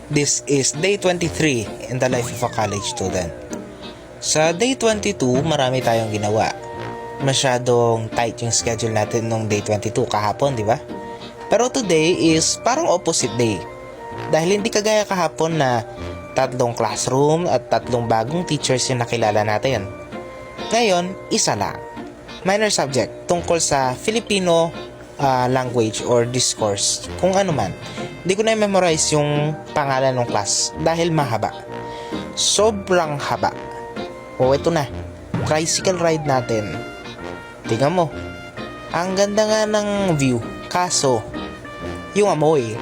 This is day 23 in the life of a college student. Sa day 22, marami tayong ginawa. Masyadong tight yung schedule natin nung day 22 kahapon, di ba? Pero today is parang opposite day. Dahil hindi kagaya kahapon na 3 classroom at 3 bagong teachers yung nakilala natin. Ngayon, isa lang. Minor subject tungkol sa Filipino language or discourse, kung ano man. Hindi ko na memorize yung pangalan ng class dahil mahaba. Sobrang haba. O ito na, tricycle ride natin. Tingnan mo, ang ganda nga ng view. Kaso, yung amoy,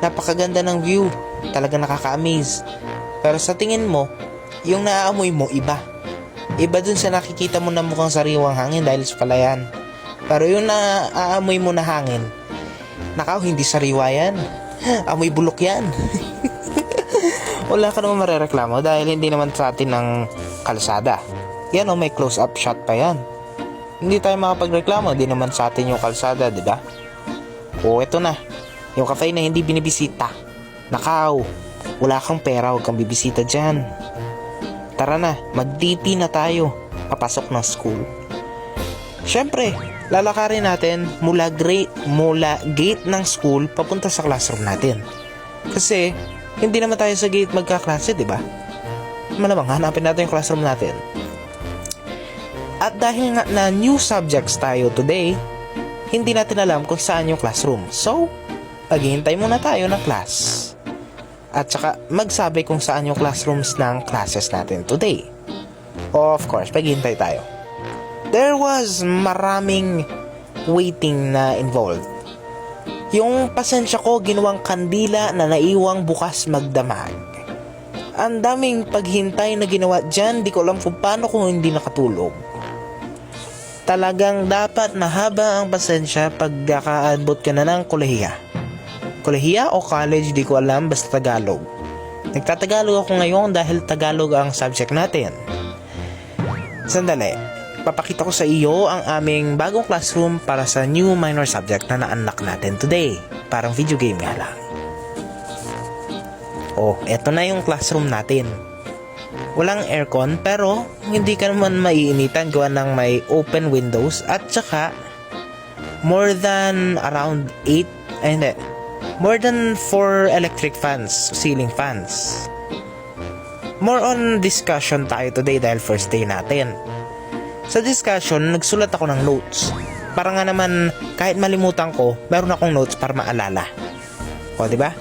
napakaganda ng view. Talaga nakaka-amaze. Pero sa tingin mo, yung naaamoy mo iba. Iba dun sa nakikita mo na mukhang sariwang hangin dahil sa palayan. Pero yung naaamoy mo na hangin, nakaw, hindi sariwa yan. Amoy bulok yan. Wala ka naman marereklamo dahil hindi naman sa atin ng kalsada. Yan may close-up shot pa yan. Hindi tayo makapagreklamo, hindi naman sa atin yung kalsada, di ba? O eto na, yung cafe na hindi binibisita. Nakaw, wala kang pera, huwag kang bibisita dyan. Tara na, mag-DP na tayo, papasok ng school. Syempre, lalakarin natin mula gate ng school papunta sa classroom natin. Kasi, hindi naman tayo sa gate magkaklase, di ba? Malamang hanapin natin yung classroom natin. At dahil nga na new subjects tayo today, hindi natin alam kung saan yung classroom. So, paghihintay muna tayo ng class. At saka, magsabi kung saan yung classrooms ng classes natin today. Of course, paghihintay tayo. There was maraming waiting na involved. Yung pasensya ko ginawang kandila na naiwang bukas magdamag. Ang daming paghintay na ginawa dyan, di ko alam kung paano kung hindi nakatulog. Talagang dapat mahaba ang pasensya pag naka-adbot ka na ng kolehiya. Kolehiya o college, di ko alam, basta Tagalog. Nagtatagalog ako ngayon dahil Tagalog ang subject natin. Sandali. Papakita ko sa iyo ang aming bagong classroom para sa new minor subject na na-unlock natin today. Parang video game nga lang. Oh, eto na yung classroom natin. Walang aircon pero hindi ka naman maiinitan gawa ng may open windows at saka more than 4 electric fans, ceiling fans. More on discussion tayo today dahil first day natin. Sa discussion, nagsulat ako ng notes. Para nga naman, kahit malimutan ko, meron akong notes para maalala. O, diba?